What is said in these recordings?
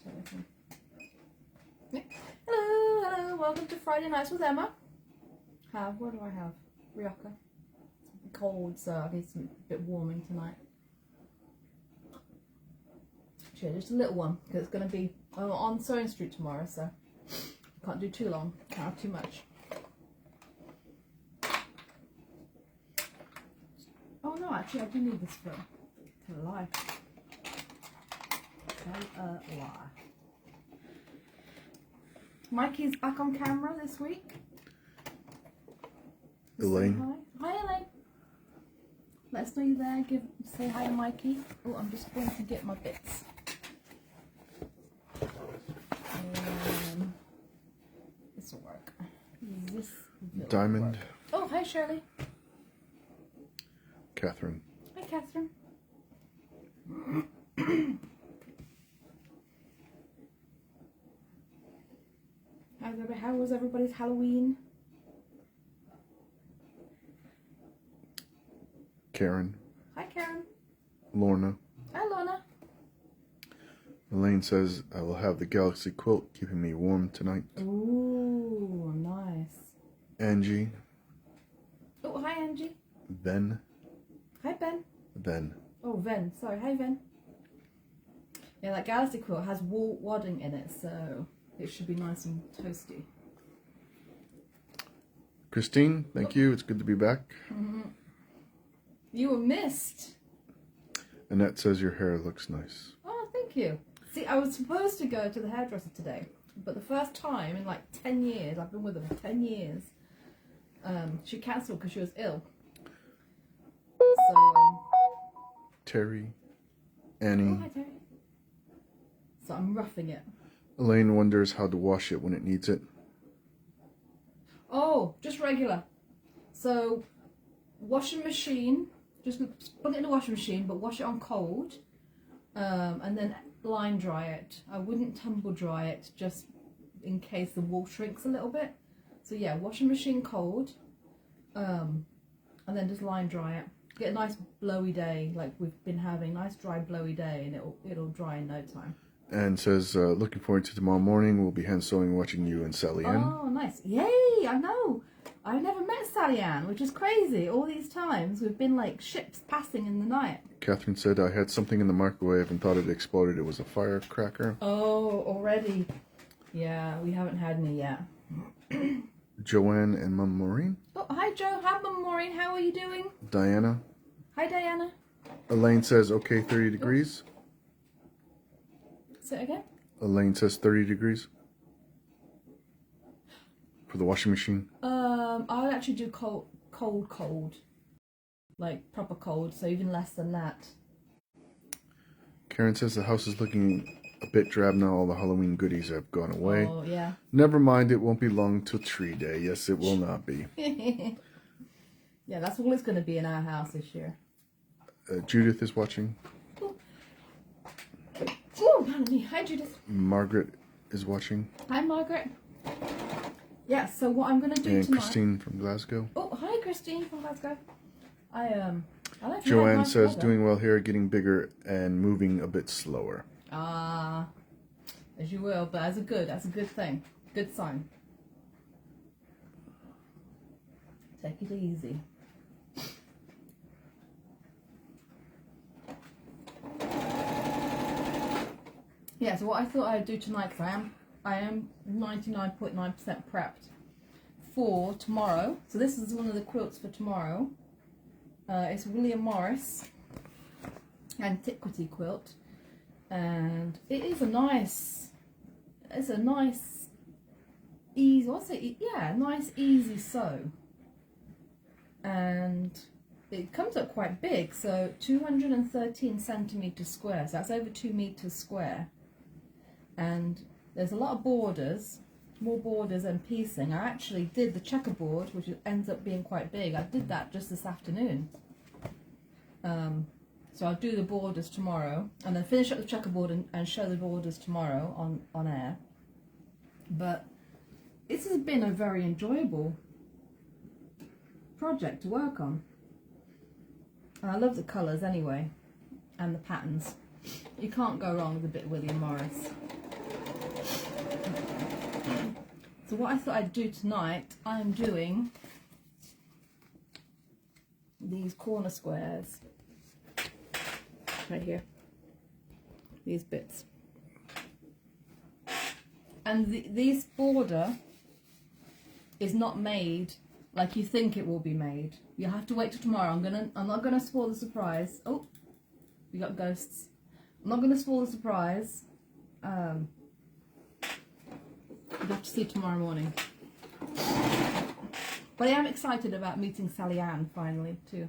Hello, hello, welcome to Friday Nights with Emma. What do I have? Rioja. It's cold, so I need some bit warming tonight. Actually, just a little one, because it's going to be on Sewing Street tomorrow, so can't do too long, can't have too much. Oh no, actually I do need this for tell a lie. Tell a lie. Mikey's back on camera this week. Elaine. Hi. Hi Elaine. Let us know you're there. Say hi to Mikey. Oh, I'm just going to get my bits. This will work. This will Diamond. work. Oh, hi Shirley. Catherine. Hi Catherine. How was everybody's Halloween? Karen. Hi Karen. Lorna. Hi Lorna. Elaine says, I will have the Galaxy quilt keeping me warm tonight. Ooh, nice. Angie. Oh, hi Angie. Ben. Hi Ben. Ben. Oh, Ven. Sorry. Hi Ven. Yeah, that Galaxy quilt has wool wadding in it, so it should be nice and toasty. Christine, thank you. It's good to be back. Mm-hmm. You were missed. Annette says your hair looks nice. Oh, thank you. See, I was supposed to go to the hairdresser today, but the first time in like 10 years, I've been with her for 10 years, she cancelled because she was ill. So, Terry. Annie. oh, hi Terry. So I'm roughing it. Elaine wonders how to wash it when it needs it. Oh, just regular. So, washing machine, just put it in the washing machine, but wash it on cold, and then line dry it. I wouldn't tumble dry it, just in case the wool shrinks a little bit. So yeah, washing machine cold, and then just line dry it. Get a nice blowy day, like we've been having, nice dry blowy day, and it'll dry in no time. And says, looking forward to tomorrow morning. We'll be hand sewing watching you and Sally Ann. Oh, nice. Yay, I know. I've never met Sally Ann, which is crazy. All these times we've been like ships passing in the night. Catherine said, I had something in the microwave and thought it exploded. It was a firecracker. Oh, already. Yeah, we haven't had any yet. Joanne and Mum Maureen. Oh, hi Joe. Hi Mum Maureen. How are you doing? Diana. Hi Diana. Elaine says, okay, 30 degrees. Say it again. Elaine says 30 degrees. For the washing machine. I would actually do cold. Like proper cold, so even less than that. Karen says the house is looking a bit drab now. All the Halloween goodies have gone away. Oh, yeah. Never mind, it won't be long till tree day. Yes, it will not be. Yeah, that's all it's going to be in our house this year. Judith is watching. Oh, pardon me. Hi, Judith. Margaret is watching. Hi, Margaret. Yeah, so what I'm going to do And tonight... Christine from Glasgow. Oh, hi, Christine from Glasgow. I like Joanne says, doing well here, getting bigger and moving a bit slower. Ah, as you will, but that's a good thing. Good sign. Take it easy. Yeah, so what I thought I'd do tonight, because I am 99.9% prepped for tomorrow. So this is one of the quilts for tomorrow. It's William Morris Antiquity quilt, and it is a nice, easy, nice easy sew, and it comes up quite big, so 213 centimeters square, so that's over 2 meters square, and there's a lot of borders, more borders and piecing. I actually did the checkerboard, which ends up being quite big. I did that just this afternoon. So I'll do the borders tomorrow, and then finish up the checkerboard and show the borders tomorrow on air. But this has been a very enjoyable project to work on. And I love the colours anyway, and the patterns. You can't go wrong with a bit of William Morris. So what I thought I'd do tonight, I'm doing these corner squares right here, these bits, and this border is not made like you think it will be made. You have to wait till tomorrow. I'm not gonna spoil the surprise. Oh, we got ghosts. I'm not gonna spoil the surprise. You'll have to see tomorrow morning. But I am excited about meeting Sally Ann finally too.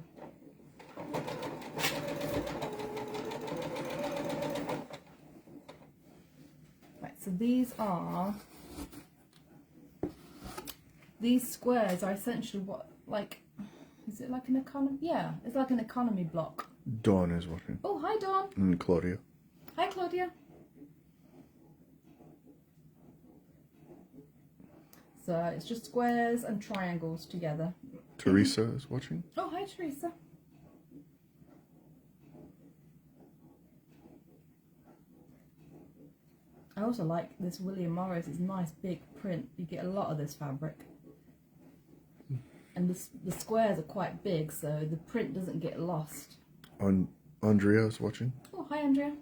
Right, so these squares are essentially what, like, is it like an economy? Yeah, it's like an economy block. Dawn is watching. Oh, hi Dawn. And Claudia. Hi Claudia. So it's just squares and triangles together. Teresa is watching. Oh, hi Teresa. I also like this William Morris. It's nice big print. You get a lot of this fabric. And the squares are quite big, so the print doesn't get lost. Andrea is watching. Oh, hi Andrea.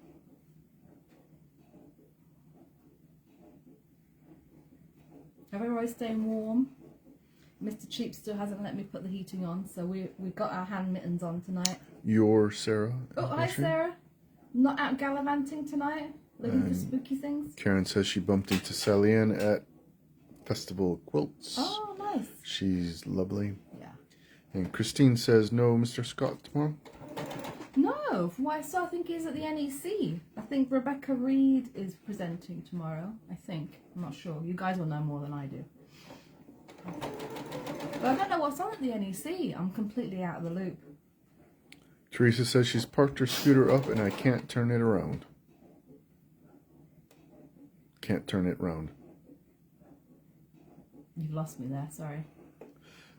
Everybody's staying warm. Mr. Cheap still hasn't let me put the heating on, so we got our hand mittens on tonight. Your Sarah. Oh, hi Sarah. Not out gallivanting tonight, looking for spooky things. Karen says she bumped into Sally Ann at Festival Quilts. Oh, nice. She's lovely. Yeah. And Christine says no Mr. Scott tomorrow. No, from what I saw, I think he's at the NEC. I think Rebecca Reed is presenting tomorrow. I think. I'm not sure. You guys will know more than I do. But I don't know what's on at the NEC. I'm completely out of the loop. Teresa says she's parked her scooter up and I can't turn it around. Can't turn it round. You've lost me there, sorry.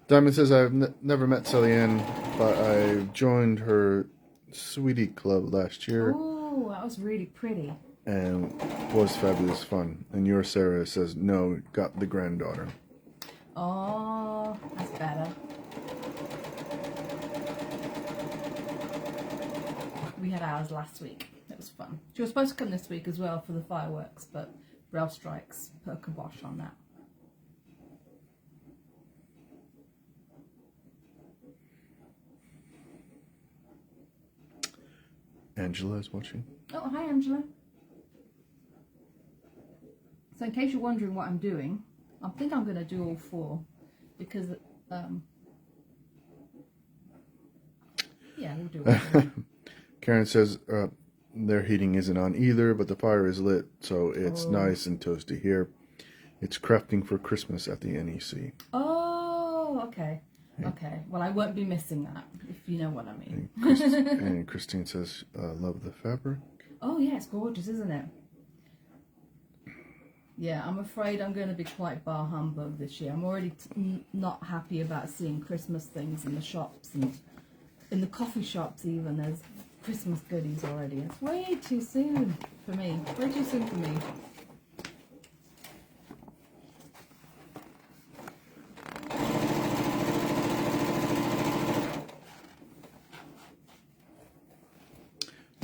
Diamond says I've never met Sally Ann, but I joined her Sweetie Club last year. Oh, that was really pretty. And was fabulous fun. And your Sarah says no, got the granddaughter. Oh, that's better. We had ours last week. It was fun. She was supposed to come this week as well for the fireworks, but Rail Strikes put a kibosh on that. Angela is watching. Oh, hi Angela. So in case you're wondering what I'm doing, I think I'm going to do all four because, yeah, we'll do all four. Karen says their heating isn't on either, but the fire is lit, so it's nice and toasty here. It's crafting for Christmas at the NEC. Oh, okay. Okay, well, I won't be missing that, if you know what I mean. And Christine says, love the fabric. Oh, yeah, it's gorgeous, isn't it? Yeah, I'm afraid I'm going to be quite bar humbug this year. I'm already not happy about seeing Christmas things in the shops and in the coffee shops even. There's Christmas goodies already. It's way too soon for me. Way too soon for me.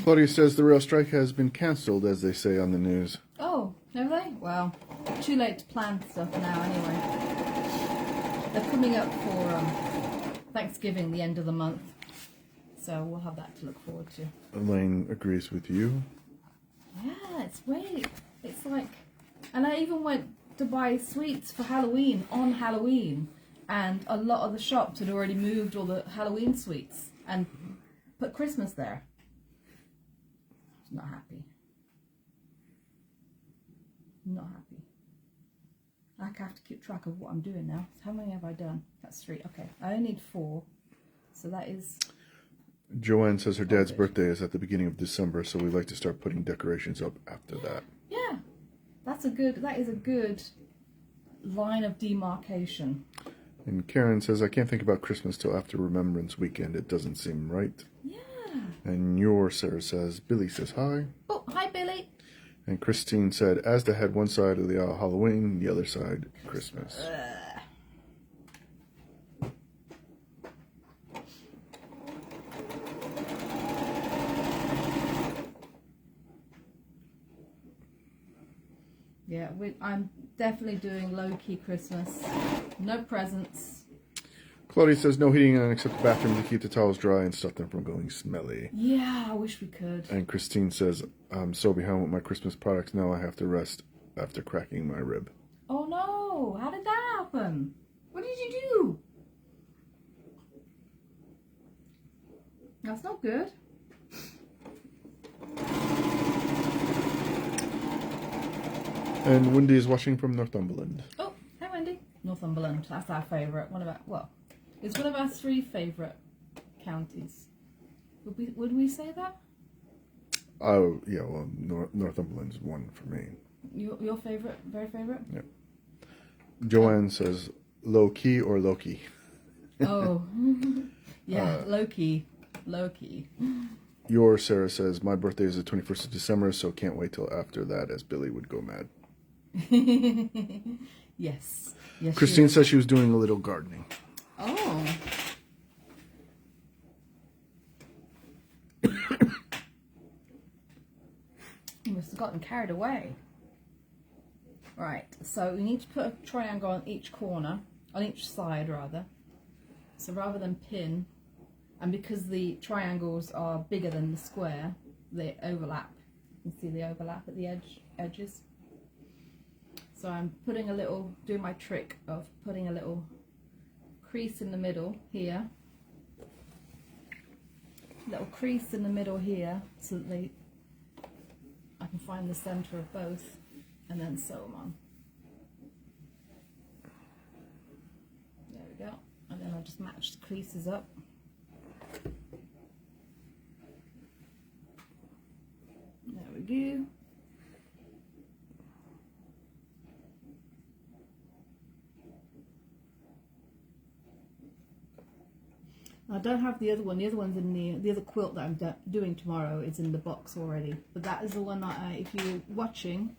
Claudia says the rail strike has been cancelled, as they say on the news. Oh, have they? Well, too late to plan stuff now anyway. They're coming up for Thanksgiving, the end of the month. So we'll have that to look forward to. Elaine agrees with you. Yeah, it's like, and I even went to buy sweets for Halloween on Halloween, and a lot of the shops had already moved all the Halloween sweets and put Christmas there. Not happy. Not happy. I have to keep track of what I'm doing now. How many have I done? That's 3. Okay, I only need 4. So that is... Joanne says her dad's birthday is at the beginning of December, so we'd like to start putting decorations up after that. Yeah, that is a good line of demarcation. And Karen says, I can't think about Christmas till after Remembrance Weekend. It doesn't seem right. Yeah. And your Sarah says, Billy says hi. Oh, hi Billy. And Christine said, Asda had one side of the aisle Halloween, the other side Christmas. Yeah, I'm definitely doing low-key Christmas. No presents. Claudia says, no heating on except the bathroom to keep the towels dry and stop them from going smelly. Yeah, I wish we could. And Christine says, I'm so behind with my Christmas products now I have to rest after cracking my rib. Oh no, how did that happen? What did you do? That's not good. And Wendy is watching from Northumberland. Oh, hey Wendy. Northumberland, that's our favourite. It's one of our 3 favourite counties. Would we say that? Oh, yeah, well, Northumberland's one for me. Your favourite, very favourite? Yeah. Joanne says, low key or Loki? Oh, yeah, low key. Your Sarah says, my birthday is the 21st of December, so can't wait till after that, as Billy would go mad. Yes. Christine says she was doing a little gardening. Oh. You must have gotten carried away. Right, so we need to put a triangle on each corner, on each side rather. So rather than pin, and because the triangles are bigger than the square, they overlap. You can see the overlap at the edges. So I'm doing my trick of putting a little crease in the middle here. Little crease in the middle here, so that I can find the center of both, and then sew them on. There we go. And then I'll just match the creases up. There we go. I don't have the other one. The other one's in the other quilt that I'm doing tomorrow is in the box already. But that is the one that if you were watching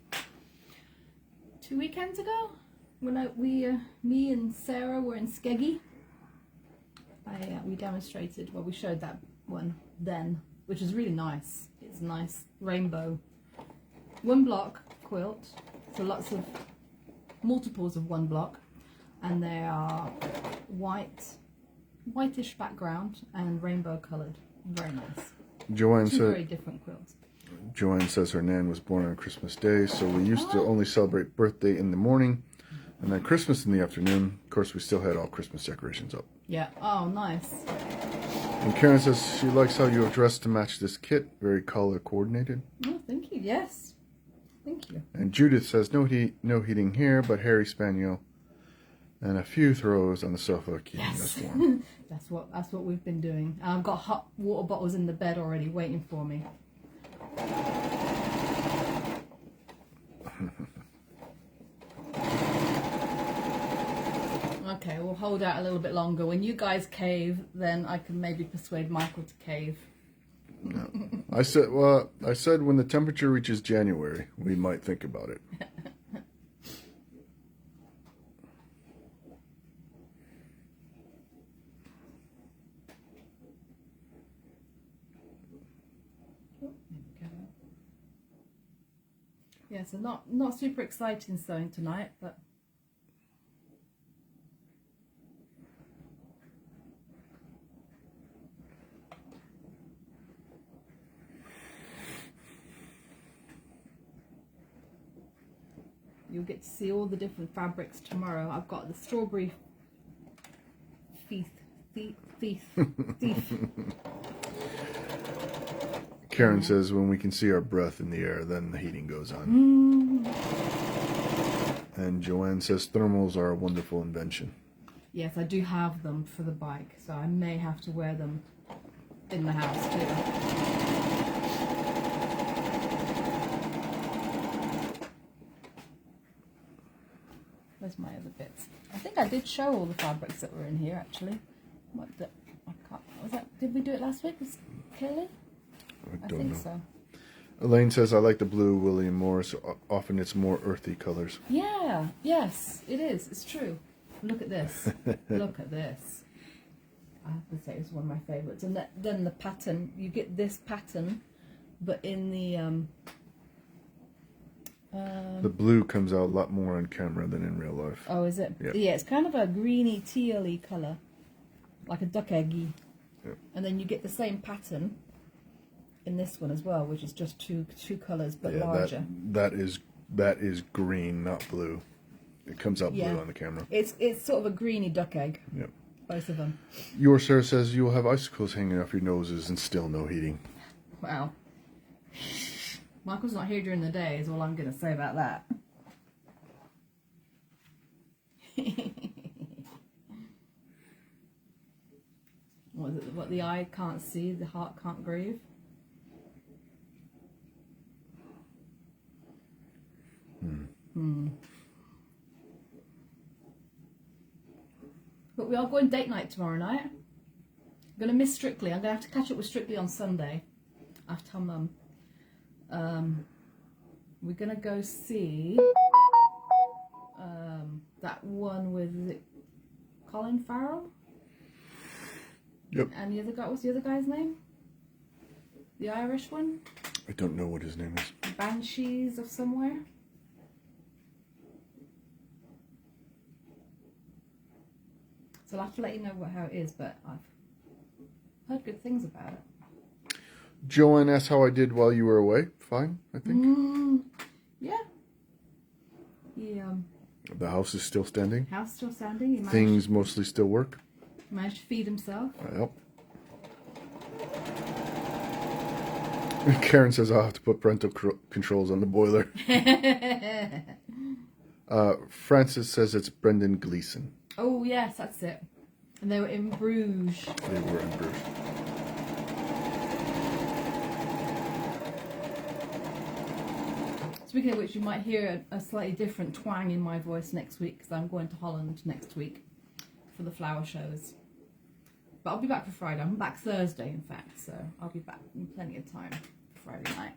2 weekends ago, when me and Sarah were in Skeggy, we demonstrated. Well, we showed that one then, which is really nice. It's a nice rainbow 1 block quilt. So lots of multiples of 1 block, and they are whitish background and rainbow coloured. Very nice. Joanne Two very different quilts. Joanne says her nan was born on Christmas Day, so we used to only celebrate birthday in the morning and then Christmas in the afternoon. Of course, we still had all Christmas decorations up. Yeah. Oh, nice. And Karen says she likes how you are dressed to match this kit. Very color coordinated. Oh, thank you. Yes. Thank you. And Judith says no heating here, but Harry Spaniel and a few throws on the sofa keeping us warm. That's what we've been doing. I've got hot water bottles in the bed already waiting for me. Okay, we'll hold out a little bit longer. When you guys cave, then I can maybe persuade Michael to cave. No. I said when the temperature reaches January, we might think about it. Yeah, so not super exciting sewing tonight, but you'll get to see all the different fabrics tomorrow. I've got the strawberry thief. Karen says when we can see our breath in the air, then the heating goes on. And Joanne says thermals are a wonderful invention. Yes, I do have them for the bike, so I may have to wear them in the house too. Where's my other bits? I think I did show all the fabrics that were in here actually. Did we do it last week with Kelly? I don't know. So. Elaine says, I like the blue William Morris. Often it's more earthy colors. Yeah, yes, it is. It's true. Look at this. Look at this. I have to say it's one of my favourites. And then the pattern, you get this pattern, but in the... The blue comes out a lot more on camera than in real life. Oh, is it? Yeah. Yeah, it's kind of a greeny, tealy colour. Like a duck eggy. Yeah. And then you get the same pattern in this one as well, which is just two colours but larger. That is green, not blue. It comes out blue on the camera. It's sort of a greeny duck egg. Yep. Both of them. Your sir says you will have icicles hanging off your noses and still no heating. Wow. Michael's not here during the day is all I'm going to say about that. What is it? What the eye can't see, the heart can't grieve. But we are going date night tomorrow night. I'm going to miss Strictly. I'm going to have to catch up with Strictly on Sunday. I have to tell Mum. We're going to go see that one with, is it Colin Farrell? Yep. And the other guy, what's the other guy's name? The Irish one? I don't know what his name is. Banshees of Somewhere? So I'll have to let you know how it is, but I've heard good things about it. Joanne asked how I did while you were away. Fine, I think. Yeah. The house is still standing. House still standing. He Things mostly still work. managed to feed himself. Well. Karen says I'll have to put parental controls on the boiler. Francis says it's Brendan Gleeson. Oh, yes, that's it. And they were in Bruges. They were in Bruges. Speaking of which, you might hear a slightly different twang in my voice next week because I'm going to Holland next week for the flower shows. But I'll be back for Friday. I'm back Thursday, in fact, so I'll be back in plenty of time for Friday night.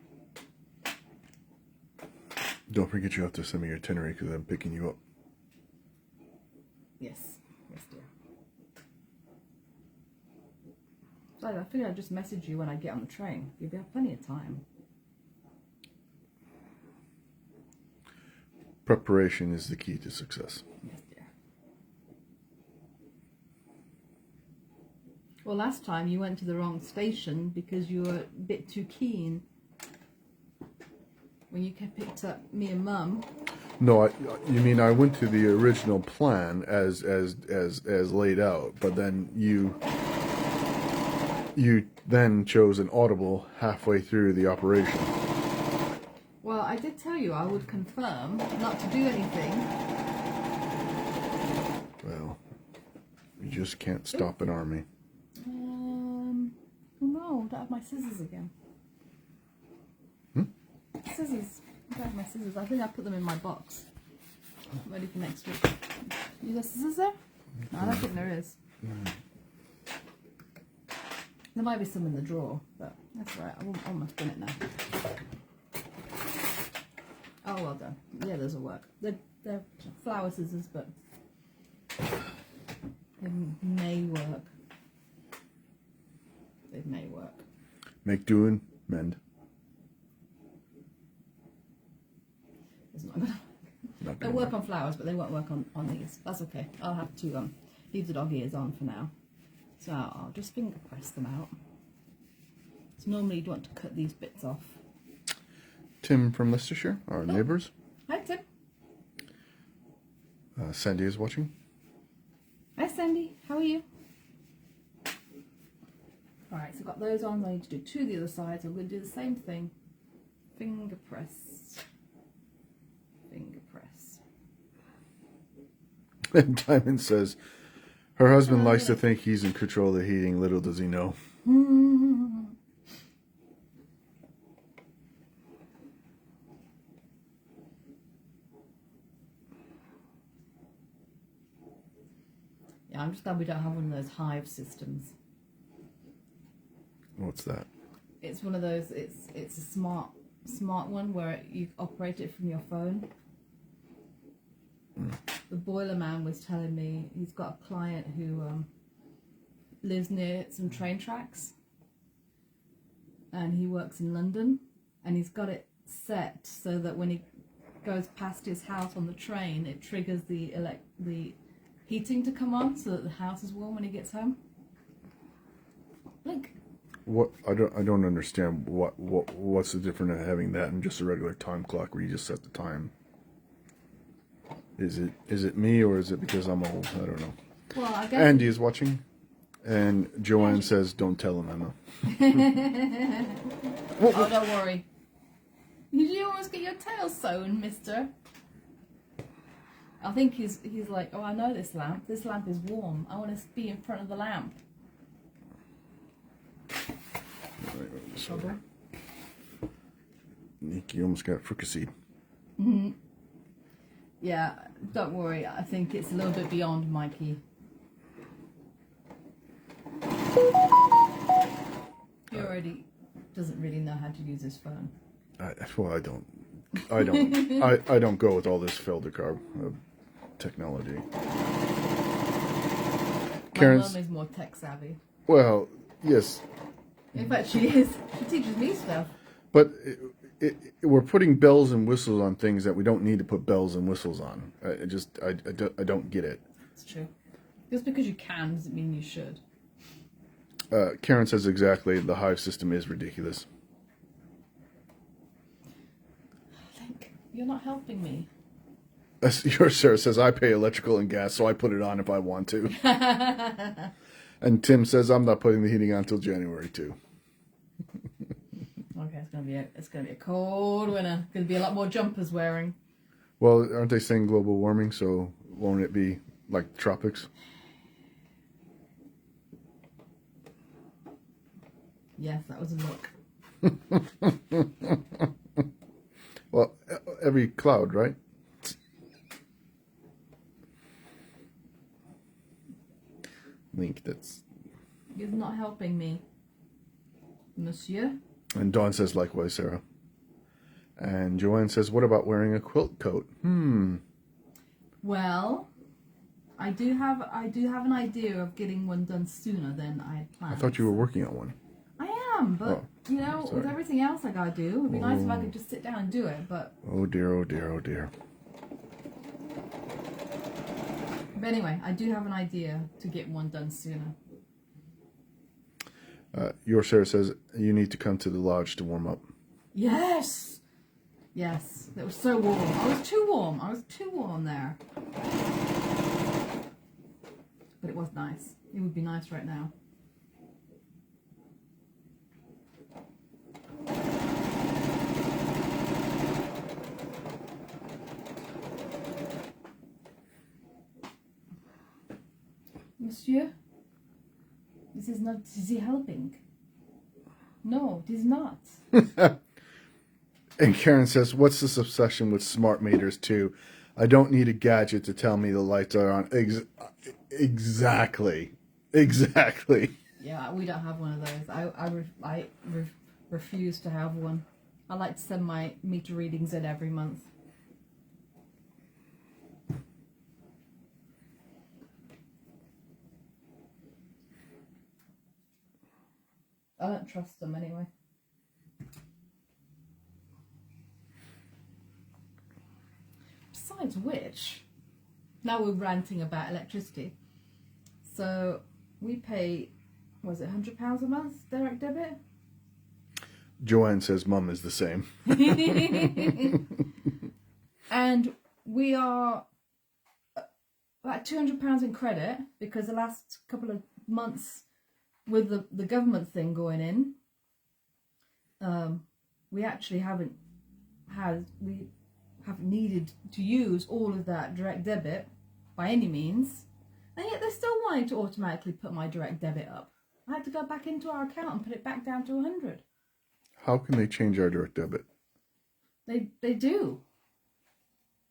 Don't forget you have to send me your itinerary because I'm picking you up. Yes. Yes, dear. So I figured I'd just message you when I get on the train. You'll have plenty of time. Preparation is the key to success. Yes, dear. Well, last time you went to the wrong station because you were a bit too keen. When you picked up me and Mum. No, you mean I went to the original plan as laid out, but then you then chose an audible halfway through the operation. Well, I did tell you I would confirm not to do anything. Well, you just can't stop an army. Oh no, I don't have my scissors again. Scissors. I don't have my scissors. I think I put them in my box. Ready for next week. You got scissors there? No, I don't think there is. There might be some in the drawer, but that's all right. I almost done it now. Oh, well done. Yeah, those will work. They're flower scissors, but they may work. They may work. Make do and mend. It's not gonna work. They'll work on flowers, but they won't work on these. That's okay. I'll have to leave the dog ears on for now. So I'll just finger press them out. So normally you'd want to cut these bits off. Tim from Leicestershire, our neighbours. Hi, Tim. Sandy is watching. Hi, Sandy. How are you? Alright, so I've got those on. I need to do two of the other sides. I'm going to do the same thing. Finger press. Finger press. And Diamond says her husband likes to think he's in control of the heating. Little does he know. Yeah, I'm just glad we don't have one of those hive systems. What's that? It's one of those. It's a smart smart one where you operate it from your phone. The boiler man was telling me he's got a client who lives near some train tracks, and he works in London, and he's got it set so that when he goes past his house on the train, it triggers the heating to come on so that the house is warm when he gets home. Blink. What I don't understand what's the difference of having that and just a regular time clock where you just set the time. Is it me or is it because I'm old? I don't know. Well, I guess Andy is watching, and Joanne says, "Don't tell him, Emma." Oh, don't worry. Did you almost get your tail sewn, mister? I think he's like, oh, I know this lamp. This lamp is warm. I want to be in front of the lamp. Trouble. You almost got fricasseed. Mm-hmm. Yeah, don't worry. I think it's a little bit beyond Mikey. He already doesn't really know how to use his phone. I don't go with all this Feldecarb technology. My mum is more tech savvy. Well, yes. In fact, she is. She teaches me stuff. But we're putting bells and whistles on things that we don't need to put bells and whistles on. I don't get it. It's true. Just because you can doesn't mean you should. Karen says exactly, the Hive system is ridiculous. Link, you're not helping me. Your Sarah says, I pay electrical and gas, so I put it on if I want to. And Tim says, I'm not putting the heating on until January too. Okay, it's gonna be a cold winter. Gonna be a lot more jumpers wearing. Well, aren't they saying global warming? So won't it be like tropics? Yes, that was a look. Well, every cloud, right? Link, that's... You're not helping me, monsieur. And Dawn says, likewise, Sarah. And Joanne says, what about wearing a quilt coat? Well, I do have an idea of getting one done sooner than I had planned. I thought you were working on one. I am, but you know, with everything else I gotta do, it'd be nice if I could just sit down and do it. But oh dear, oh dear, oh dear. But anyway, I do have an idea to get one done sooner. Your Sarah says you need to come to the lodge to warm up. Yes, yes, it was so warm. I was too warm there. But it was nice. It would be nice right now. Monsieur, this is not easy helping. No, it is not. And Karen says, what's this obsession with smart meters too? I don't need a gadget to tell me the lights are on. Exactly. Yeah, we don't have one of those. I refuse to have one. I like to send my meter readings in every month. I don't trust them anyway. Besides which, now we're ranting about electricity. So we pay, was it £100 a month direct debit? Joanne says Mum is the same. And we are about £200 in credit because the last couple of months with the government thing going in, we actually haven't needed to use all of that direct debit by any means, and yet they're still wanting to automatically put my direct debit up. I had to go back into our account and put it back down to 100. How can they change our direct debit? They do.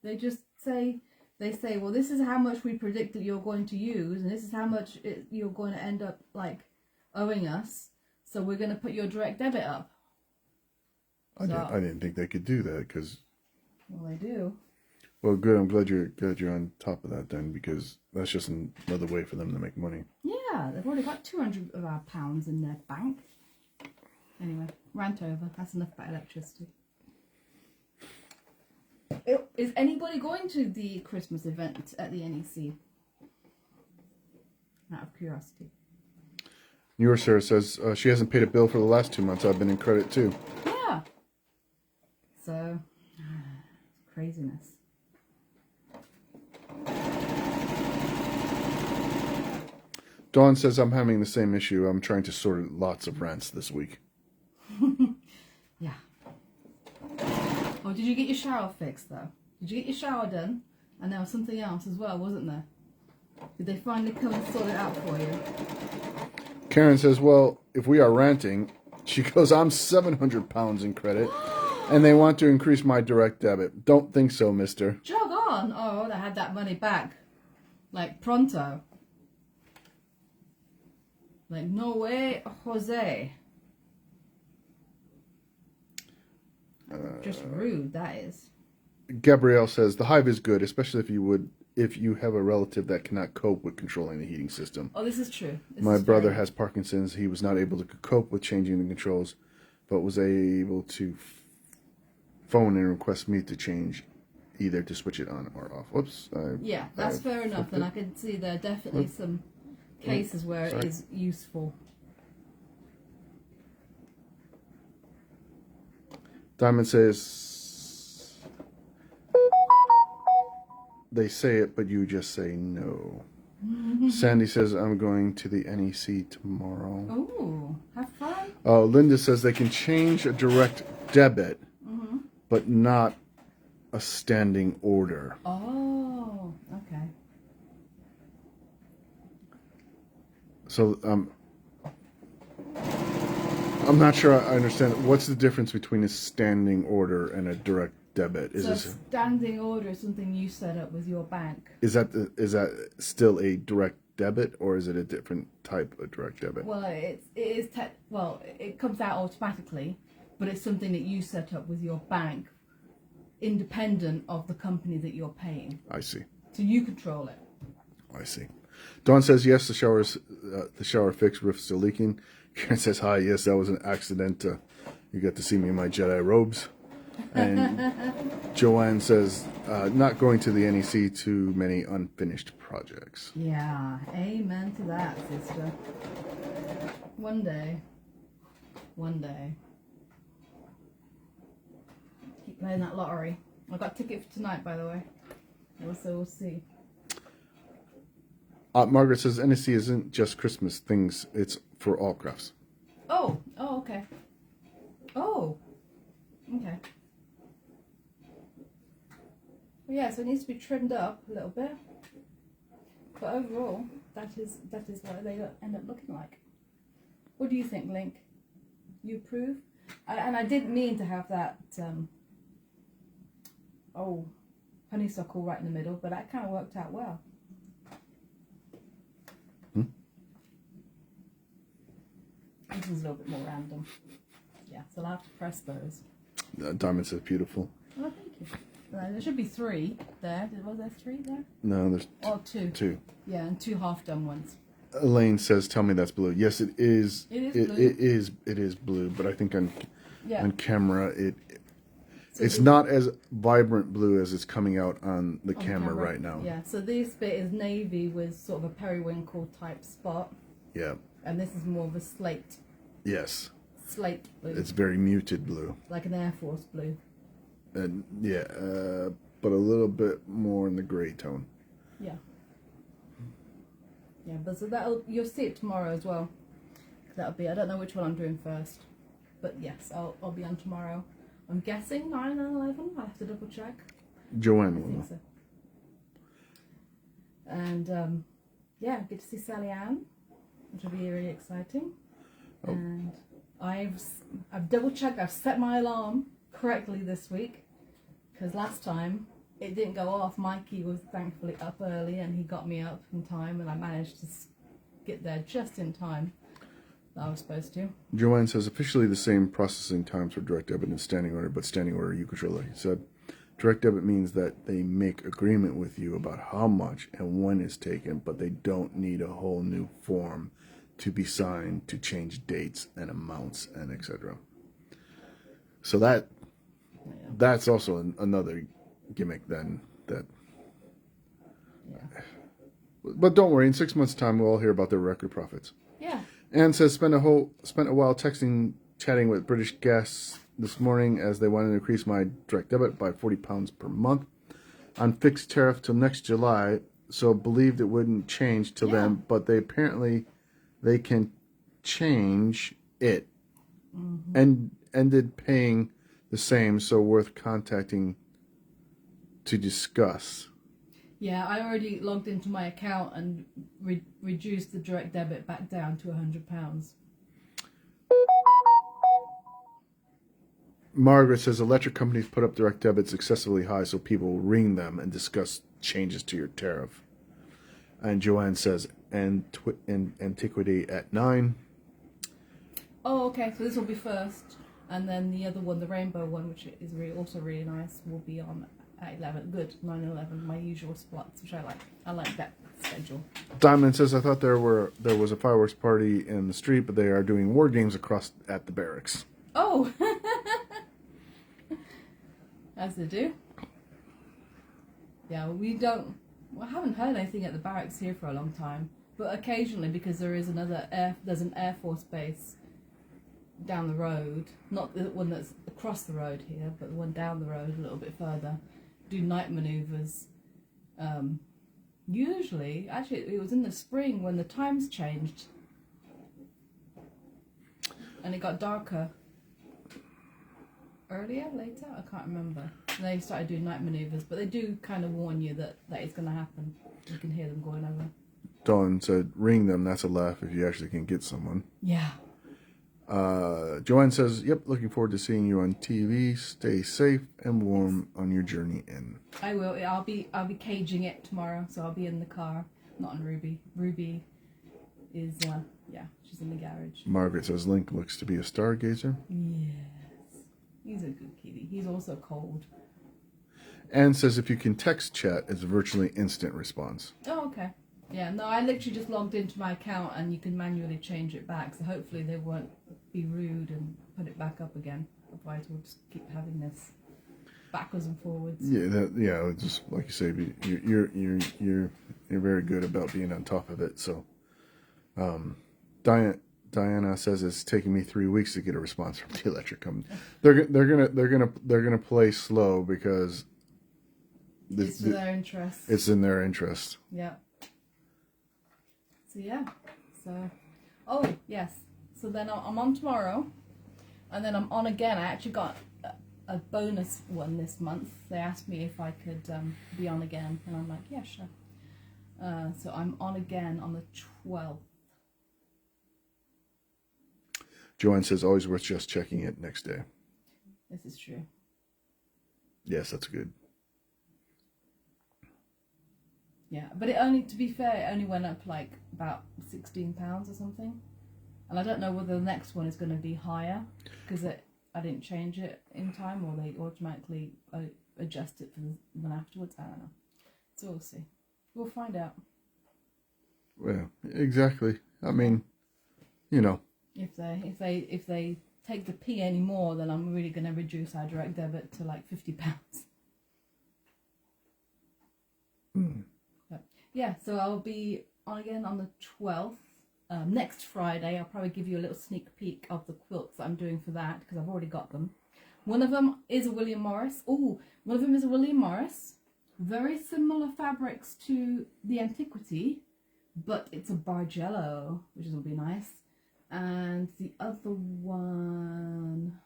They just say, well, this is how much we predict that you're going to use, and this is how much you're going to end up like owing us, so we're going to put your direct debit up. I didn't think they could do that because. Well, they do. Well, good. I'm glad you're on top of that then, because that's just another way for them to make money. Yeah, they've already got 200 of our pounds in their bank. Anyway, rant over. That's enough about electricity. Is anybody going to the Christmas event at the NEC? Out of curiosity. Newer Sarah says she hasn't paid a bill for the last 2 months. I've been in credit too. Yeah. So, craziness. Dawn says I'm having the same issue. I'm trying to sort lots of rants this week. Yeah. Oh, did you get your shower fixed though? Did you get your shower done? And there was something else as well, wasn't there? Did they finally come and sort it out for you? Karen says, well, if we are ranting, she goes, I'm 700 pounds in credit, and they want to increase my direct debit. Don't think so, mister. Jog on. Oh, they had that money back. Like, pronto. Like, no way, Jose. Just rude, that is. Gabrielle says, the Hive is good, especially if you have a relative that cannot cope with controlling the heating system. Oh, this is true. My brother has Parkinson's. He was not able to cope with changing the controls, but was able to phone and request me to change, either to switch it on or off. Whoops. Yeah, that's fair enough. And I can see there are definitely some cases where it is useful. Diamond says, they say it, but you just say no. Sandy says, I'm going to the NEC tomorrow. Oh, have fun. Linda says they can change a direct debit, but not a standing order. Oh, okay. So I'm not sure I understand. What's the difference between a standing order and a direct debit? So a standing order is something you set up with your bank. Is that still a direct debit, or is it a different type of direct debit? Well, it comes out automatically, but it's something that you set up with your bank, independent of the company that you're paying. I see. So you control it. I see. Dawn says yes. The shower fixed. Roof still leaking. Karen says hi. Yes, that was an accident. You got to see me in my Jedi robes. And Joanne says not going to the NEC. Too many unfinished projects. Yeah, amen to that, sister. One day. Keep playing that lottery. I got a ticket for tonight, by the way. We'll see. Margaret says NEC isn't just Christmas things. It's for all crafts. Oh, okay. Oh, okay. Well, yeah, so it needs to be trimmed up a little bit. But overall, that is what they end up looking like. What do you think, Link? You approve? And I didn't mean to have that honeysuckle right in the middle, but that kind of worked out well. This is a little bit more random. Yeah, so I'll have to press those. Diamond says beautiful. Oh, thank you. There should be 3 there. Was there 3 there? No, there's 2. 2. Yeah, and 2 half-done ones. Elaine says, "Tell me that's blue." Yes, it is. It is blue. It is blue, but I think on Yeah. camera it's not as vibrant blue as it's coming out on the On camera right now. Yeah, so this bit is navy with sort of a periwinkle type spot, Yeah. and this is more of a slate Yes. blue, It's very muted blue, like an Air Force blue. and but a little bit more in the gray tone. Yeah. Yeah, but so you'll see it tomorrow as well. That'll be, I don't know which one I'm doing first, but yes, I'll be on tomorrow. I'm guessing 9 and 11. I'll have to double check. Joanne I will think know. so. And yeah, get to see Sally Ann, which will be really exciting. Oh. And I've double checked. I've set my alarm correctly this week, because last time it didn't go off. Mikey was thankfully up early and he got me up in time, and I managed to get there just in time. that I was supposed to. Joanne says officially the same processing times for direct debit and standing order, but standing order you control, like you said. Direct debit means that they make agreement with you about how much and when is taken, but they don't need a whole new form to be signed to change dates and amounts and etc. So that's also another gimmick then that. Yeah. But don't worry, in 6 months' time we'll all hear about their record profits. Yeah. Anne says spent a while chatting with British guests this morning as they wanted to increase my direct debit by £40 per month on fixed tariff till next July. So believed it wouldn't change till then, but they can change it and ended paying the same. So worth contacting to discuss. Yeah, I already logged into my account and reduced the direct debit back down to £100. Margaret says electric companies put up direct debits excessively high so people will ring them and discuss changes to your tariff. And Joanne says antiquity at 9. Oh, okay, so this will be first. And then the other one, the rainbow one, which is also really nice, will be on at 11. Good, 9-11, my usual spots, which I like. I like that schedule. Diamond says, I thought there was a fireworks party in the street, but they are doing war games across at the barracks. Oh! As they do. Yeah, I haven't heard anything at the barracks here for a long time. But occasionally, because there's an Air Force base down the road, not the one that's across the road here, but the one down the road a little bit further, do night maneuvers. Usually, actually, it was in the spring when the times changed and it got darker. Earlier, later, I can't remember. And they started doing night maneuvers, but they do kind of warn you that is going to happen. You can hear them going over. Dawn said, ring them, that's a laugh if you actually can get someone. Yeah. Joanne says, yep, looking forward to seeing you on TV. Stay safe and warm on your journey in. I will. I'll be caging it tomorrow, so I'll be in the car, not on Ruby. Ruby is, she's in the garage. Margaret says, Link looks to be a stargazer. Yes. He's a good kitty. He's also cold. Anne says, if you can text chat, it's a virtually instant response. Oh, okay. Yeah, no, I literally just logged into my account and you can manually change it back, so hopefully they won't be rude and put it back up again. Otherwise we'll just keep having this backwards and forwards. Yeah, just like you say, you're very good about being on top of it. So, Diana says it's taking me 3 weeks to get a response from the electric company. They're gonna play slow because It's in their interest. It's in their interest. Yeah. So yeah. So, oh yes. So then I'm on tomorrow, and then I'm on again. I actually got a bonus one this month. They asked me if I could be on again, and I'm like, yeah, sure. So I'm on again on the 12th. Joanne says, always worth just checking it next day. This is true. Yes, that's good. Yeah, but to be fair, it only went up like about £16 or something. And I don't know whether the next one is going to be higher because I didn't change it in time, or they automatically adjust it for the one afterwards. I don't know. So we'll see. We'll find out. Well, exactly. I mean, you know. If they take the P anymore, then I'm really going to reduce our direct debit to like £50. But, yeah, so I'll be on again on the 12th. Next Friday, I'll probably give you a little sneak peek of the quilts that I'm doing for that, because I've already got them. One of them is a William Morris. One of them is a William Morris. Very similar fabrics to the Antiquity, but it's a Bargello, which will be nice. And the other one,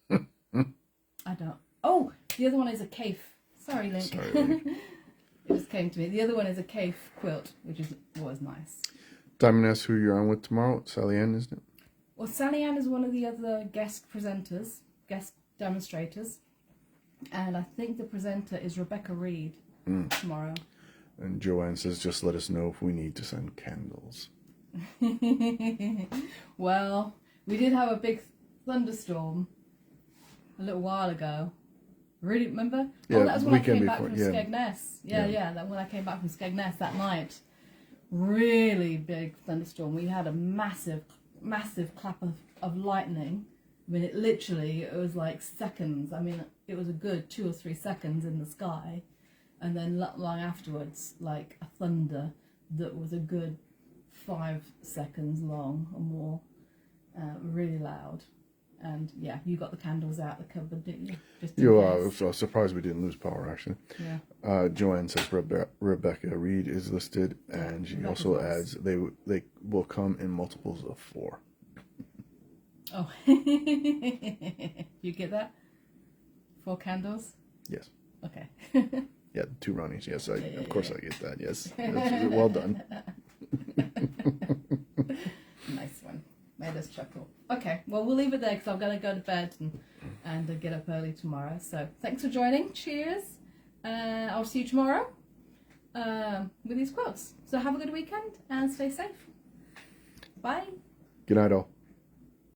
the other one is a Caif. Sorry, Link. Sorry, Link. It just came to me. The other one is a Caif quilt, which was nice. Diamond asks who you're on with tomorrow. Sally Ann, isn't it? Well, Sally Ann is one of the other guest demonstrators. And I think the presenter is Rebecca Reed tomorrow. And Joanne says, just let us know if we need to send candles. Well, we did have a big thunderstorm a little while ago. Really, remember? Yeah, Oh, that was when I weekend came back before, from yeah. Skegness. Yeah. Yeah, that when I came back from Skegness that night. Really big thunderstorm. We had a massive clap of lightning. I mean, it was like seconds. I mean, it was a good 2 or 3 seconds in the sky. And then long afterwards, like a thunder that was a good 5 seconds long or more. Really loud. And yeah, you got the candles out the cupboard, didn't you? Just in case. I was surprised we didn't lose power, actually. Yeah. Joanne says Rebecca Reed is listed, and she Rebecca's also nice. adds they will come in multiples of 4. Oh, you get that? 4 candles? Yes. Okay. Yeah, 2 Ronnies. Yes, of course I get that. Yes. Yeah. Well done. Nice one. Made us chuckle. Okay, well, we'll leave it there because I'm going to go to bed and get up early tomorrow. So thanks for joining. Cheers. I'll see you tomorrow with these quotes. So have a good weekend and stay safe. Bye. Good night, all.